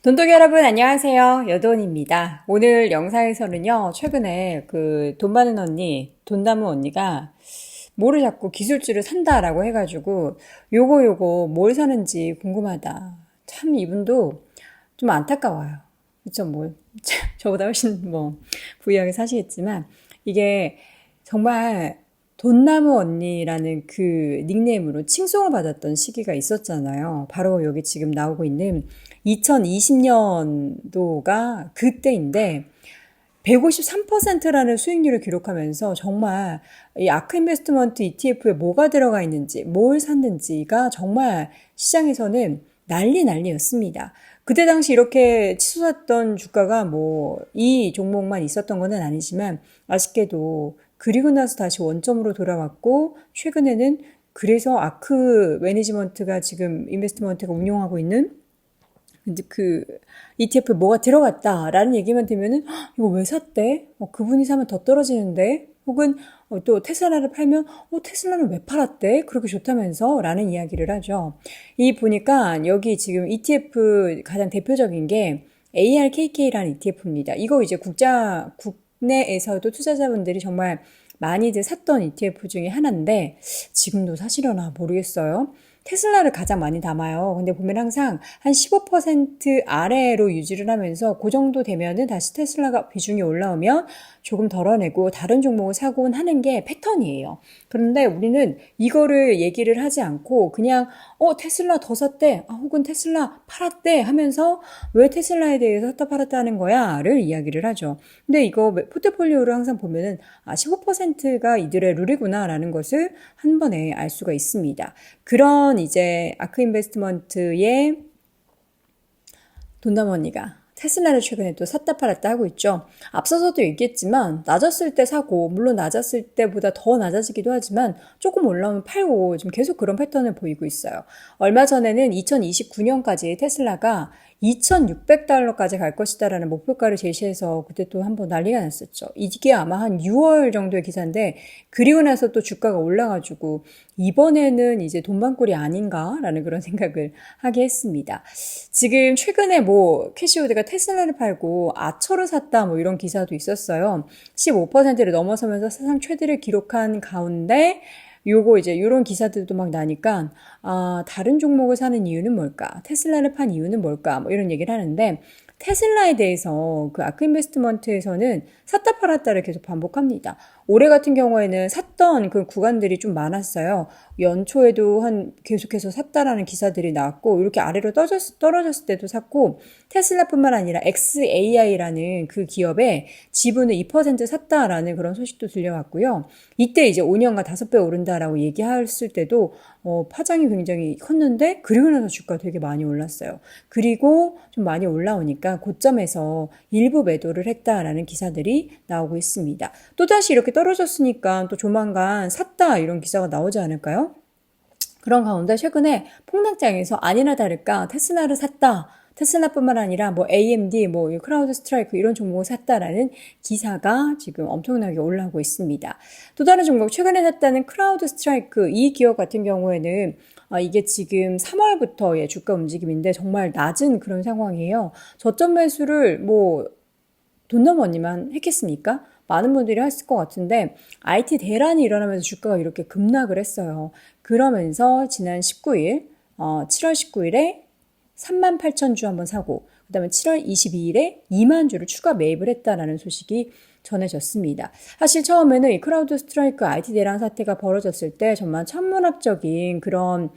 돈독이 여러분 안녕하세요. 여돈입니다. 오늘 영상에서는요, 최근에 그 돈 많은 언니, 돈 남은 언니가 뭐를 자꾸 기술주를 산다라고 해가지고 요거 뭘 사는지 궁금하다. 참 이분도 좀 안타까워요. 그쵸, 뭐 저보다 훨씬 뭐 부유하게 사시겠지만 이게 정말 돈나무 언니라는 그 닉네임으로 칭송을 받았던 시기가 있었잖아요. 바로 여기 지금 나오고 있는 2020년도가 그때인데 153%라는 수익률을 기록하면서 정말 이 아크 인베스트먼트 ETF에 뭐가 들어가 있는지, 뭘 샀는지가 정말 시장에서는 난리였습니다. 그때 당시 이렇게 치솟았던 주가가 뭐 이 종목만 있었던 건 아니지만 아쉽게도 그리고 나서 다시 원점으로 돌아왔고 최근에는 그래서 아크 매니지먼트가 지금 인베스트먼트가 운용하고 있는 그 ETF에 뭐가 들어갔다라는 얘기만 들면은 이거 왜 샀대? 그분이 사면 더 떨어지는데? 혹은 또 테슬라를 팔면 테슬라는 왜 팔았대? 그렇게 좋다면서? 라는 이야기를 하죠. 이 보니까 여기 지금 ETF 가장 대표적인 게 ARKK라는 ETF입니다. 이거 이제 국내에서도 투자자분들이 정말 많이들 샀던 ETF 중에 하나인데 지금도 사시려나 모르겠어요. 테슬라를 가장 많이 담아요. 근데 보면 항상 한 15% 아래로 유지를 하면서 그 정도 되면은 다시 테슬라가 비중이 올라오면 조금 덜어내고 다른 종목을 사곤 하는 게 패턴이에요. 그런데 우리는 이거를 얘기를 하지 않고 그냥 테슬라 더 샀대, 혹은 테슬라 팔았대 하면서 왜 테슬라에 대해서 샀다 팔았다 하는 거야를 이야기를 하죠. 근데 이거 포트폴리오를 항상 보면은 15%가 이들의 룰이구나라는 것을 한 번에 알 수가 있습니다. 그런 이제 아크 인베스트먼트의 돈담 언니가 테슬라를 최근에 또 샀다 팔았다 하고 있죠. 앞서서도 얘기했지만 낮았을 때 사고 물론 낮았을 때보다 더 낮아지기도 하지만 조금 올라오면 팔고 지금 계속 그런 패턴을 보이고 있어요. 얼마 전에는 2029년까지 테슬라가 2,600달러까지 갈 것이다라는 목표가를 제시해서 그때 또 한번 난리가 났었죠. 이게 아마 한 6월 정도의 기사인데 그리고 나서 또 주가가 올라가지고 이번에는 이제 돈방꿀이 아닌가라는 그런 생각을 하게 했습니다. 지금 최근에 뭐 캐시우드가 테슬라를 팔고 아처를 샀다 뭐 이런 기사도 있었어요. 15%를 넘어서면서 사상 최대를 기록한 가운데 요거 이제 요런 기사들도 막 나니까 다른 종목을 사는 이유는 뭘까? 테슬라를 판 이유는 뭘까? 뭐 이런 얘기를 하는데 테슬라에 대해서 그 아크 인베스트먼트에서는 샀다 팔았다를 계속 반복합니다. 올해 같은 경우에는 샀던 그 구간들이 좀 많았어요. 연초에도 계속해서 샀다라는 기사들이 나왔고 이렇게 아래로 떨어졌을 때도 샀고 테슬라뿐만 아니라 XAI라는 그 기업의 지분을 2% 샀다라는 그런 소식도 들려왔고요. 이때 이제 5년간 5배 오른다라고 얘기했을 때도 파장이 굉장히 컸는데 그리고 나서 주가 되게 많이 올랐어요. 그리고 좀 많이 올라오니까 고점에서 일부 매도를 했다라는 기사들이 나오고 있습니다. 또다시 이렇게 떨어졌으니까 또 조만간 샀다 이런 기사가 나오지 않을까요? 그런 가운데 최근에 폭락장에서 아니나 다를까 테슬라를 샀다. 테슬라뿐만 아니라 뭐 AMD, 뭐 크라우드 스트라이크 이런 종목을 샀다라는 기사가 지금 엄청나게 올라오고 있습니다. 또 다른 종목 최근에 샀다는 크라우드 스트라이크 이 기업 같은 경우에는 이게 지금 3월부터의 주가 움직임인데 정말 낮은 그런 상황이에요. 저점 매수를 뭐 돈넘어니만 했겠습니까? 많은 분들이 했을 것 같은데 IT 대란이 일어나면서 주가가 이렇게 급락을 했어요. 그러면서 지난 19일, 7월 19일에 38,000주 한번 사고 그 다음에 7월 22일에 2만 주를 추가 매입을 했다라는 소식이 전해졌습니다. 사실 처음에는 이 크라우드 스트라이크 IT 대란 사태가 벌어졌을 때 정말 천문학적인 그런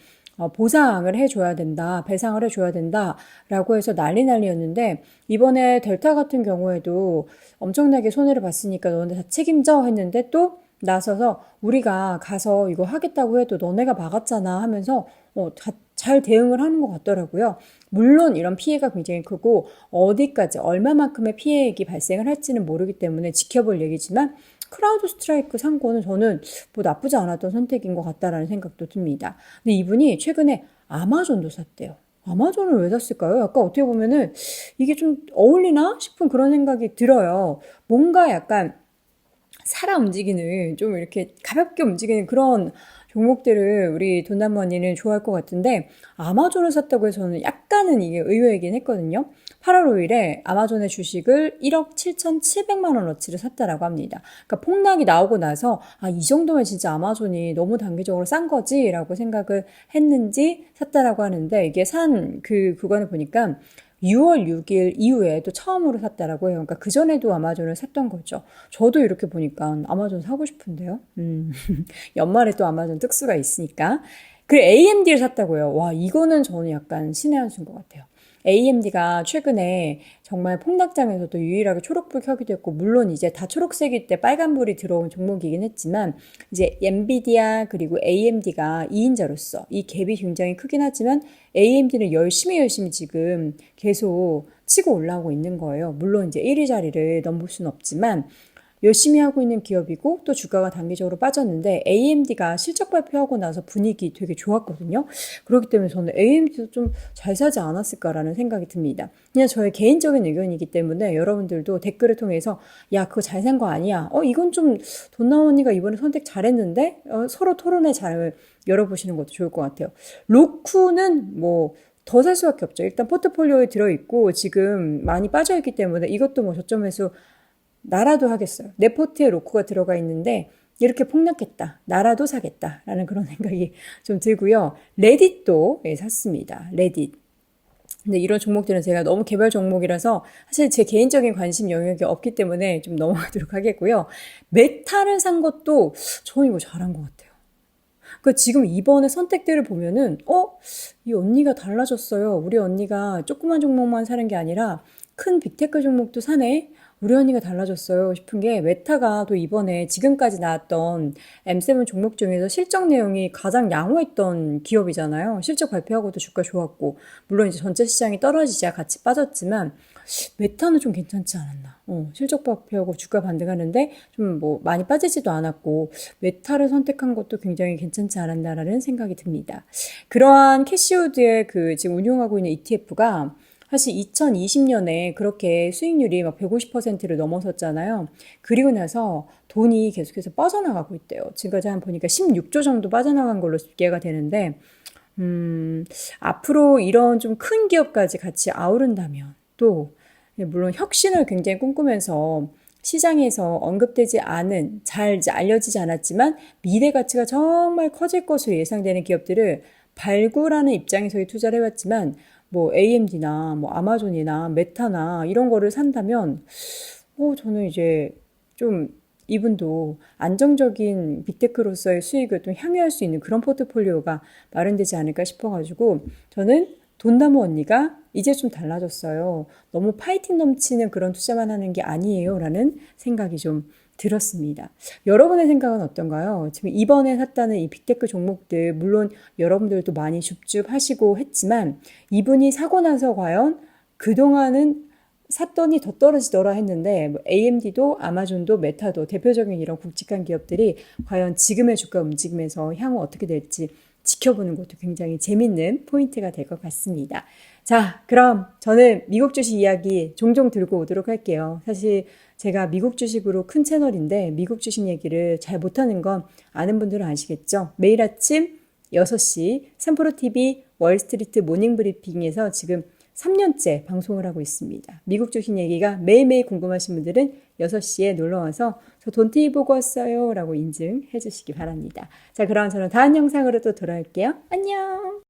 보상을 해줘야 된다, 배상을 해줘야 된다라고 해서 난리였는데 이번에 델타 같은 경우에도 엄청나게 손해를 봤으니까 너네 다 책임져 했는데 또 나서서 우리가 가서 이거 하겠다고 해도 너네가 막았잖아 하면서 잘 대응을 하는 것 같더라고요. 물론 이런 피해가 굉장히 크고 어디까지 얼마만큼의 피해액이 발생을 할지는 모르기 때문에 지켜볼 얘기지만 크라우드 스트라이크 산 거는 저는 뭐 나쁘지 않았던 선택인 것 같다라는 생각도 듭니다. 근데 이분이 최근에 아마존도 샀대요. 아마존을 왜 샀을까요? 약간 어떻게 보면은 이게 좀 어울리나 싶은 그런 생각이 들어요. 뭔가 약간 살아 움직이는 좀 이렇게 가볍게 움직이는 그런 종목들을 우리 돈나무 언니는 좋아할 것 같은데 아마존을 샀다고 해서 저는 약간은 이게 의외이긴 했거든요. 8월 5일에 아마존의 주식을 1억 7,700만 원어치를 샀다라고 합니다. 그러니까 폭락이 나오고 나서 이 정도면 진짜 아마존이 너무 단기적으로 싼 거지라고 생각을 했는지 샀다라고 하는데 이게 산 그 구간을 보니까 6월 6일 이후에 또 처음으로 샀다라고 해요. 그러니까 그전에도 아마존을 샀던 거죠. 저도 이렇게 보니까 아마존 사고 싶은데요. 연말에 또 아마존 특수가 있으니까. 그리고 AMD를 샀다고요. 와, 이거는 저는 약간 신의 한 수인 것 같아요. AMD가 최근에 정말 폭락장에서도 유일하게 초록불 켜기도 했고, 물론 이제 다 초록색일 때 빨간불이 들어온 종목이긴 했지만, 이제 엔비디아 그리고 AMD가 2인자로서 이 갭이 굉장히 크긴 하지만, AMD는 열심히 지금 계속 치고 올라오고 있는 거예요. 물론 이제 1위 자리를 넘볼 수는 없지만, 열심히 하고 있는 기업이고 또 주가가 단기적으로 빠졌는데 AMD가 실적 발표하고 나서 분위기 되게 좋았거든요. 그렇기 때문에 저는 AMD도 좀 잘 사지 않았을까라는 생각이 듭니다. 그냥 저의 개인적인 의견이기 때문에 여러분들도 댓글을 통해서 야 그거 잘 산 거 아니야? 이건 좀 돈나무 언니가 이번에 선택 잘했는데? 서로 토론의 장을 열어보시는 것도 좋을 것 같아요. 로쿠는 뭐 더 살 수밖에 없죠. 일단 포트폴리오에 들어있고 지금 많이 빠져있기 때문에 이것도 뭐 저점에서 나라도 하겠어요. 내 포트에 로쿠가 들어가 있는데 이렇게 폭락했다. 나라도 사겠다라는 그런 생각이 좀 들고요. 레딧도 샀습니다. 레딧. 근데 이런 종목들은 제가 너무 개발 종목이라서 사실 제 개인적인 관심 영역이 없기 때문에 좀 넘어가도록 하겠고요. 메타를 산 것도 저는 이거 잘한 것 같아요. 그러니까 지금 이번에 선택들을 보면은 이 언니가 달라졌어요. 우리 언니가 조그만 종목만 사는 게 아니라 큰 빅테크 종목도 사네. 우리 언니가 달라졌어요 싶은 게 메타가 또 이번에 지금까지 나왔던 M7 종목 중에서 실적 내용이 가장 양호했던 기업이잖아요. 실적 발표하고도 주가 좋았고 물론 이제 전체 시장이 떨어지자 같이 빠졌지만 메타는 좀 괜찮지 않았나. 실적 발표하고 주가 반등하는데 좀 뭐 많이 빠지지도 않았고 메타를 선택한 것도 굉장히 괜찮지 않았나라는 생각이 듭니다. 그러한 캐시우드의 그 지금 운용하고 있는 ETF가 사실 2020년에 그렇게 수익률이 막 150%를 넘어섰잖아요. 그리고 나서 돈이 계속해서 빠져나가고 있대요. 지금까지 한 보니까 16조 정도 빠져나간 걸로 집계가 되는데, 앞으로 이런 좀 큰 기업까지 같이 아우른다면 또, 물론 혁신을 굉장히 꿈꾸면서 시장에서 언급되지 않은, 잘 이제 알려지지 않았지만 미래 가치가 정말 커질 것으로 예상되는 기업들을 발굴하는 입장에서의 투자를 해왔지만 뭐 AMD나 뭐 아마존이나 메타나 이런 거를 산다면 저는 이제 좀 이분도 안정적인 빅테크로서의 수익을 좀 향유할 수 있는 그런 포트폴리오가 마련되지 않을까 싶어가지고 저는 돈나무 언니가 이제 좀 달라졌어요. 너무 파이팅 넘치는 그런 투자만 하는 게 아니에요 라는 생각이 좀 들었습니다. 여러분의 생각은 어떤가요? 지금 이번에 샀다는 이 빅테크 종목들 물론 여러분들도 많이 줍줍하시고 했지만 이분이 사고 나서 과연 그동안은 샀더니 더 떨어지더라 했는데 뭐 AMD도 아마존도 메타도 대표적인 이런 굵직한 기업들이 과연 지금의 주가 움직임에서 향후 어떻게 될지 지켜보는 것도 굉장히 재밌는 포인트가 될 것 같습니다. 자, 그럼 저는 미국 주식 이야기 종종 들고 오도록 할게요. 사실 제가 미국 주식으로 큰 채널인데 미국 주식 얘기를 잘 못하는 건 아는 분들은 아시겠죠? 매일 아침 6시 3프로TV 월스트리트 모닝브리핑에서 지금 3년째 방송을 하고 있습니다. 미국 주식 얘기가 매일매일 궁금하신 분들은 6시에 놀러와서 저 돈TV 보고 왔어요 라고 인증해 주시기 바랍니다. 자, 그럼 저는 다음 영상으로 또 돌아올게요. 안녕.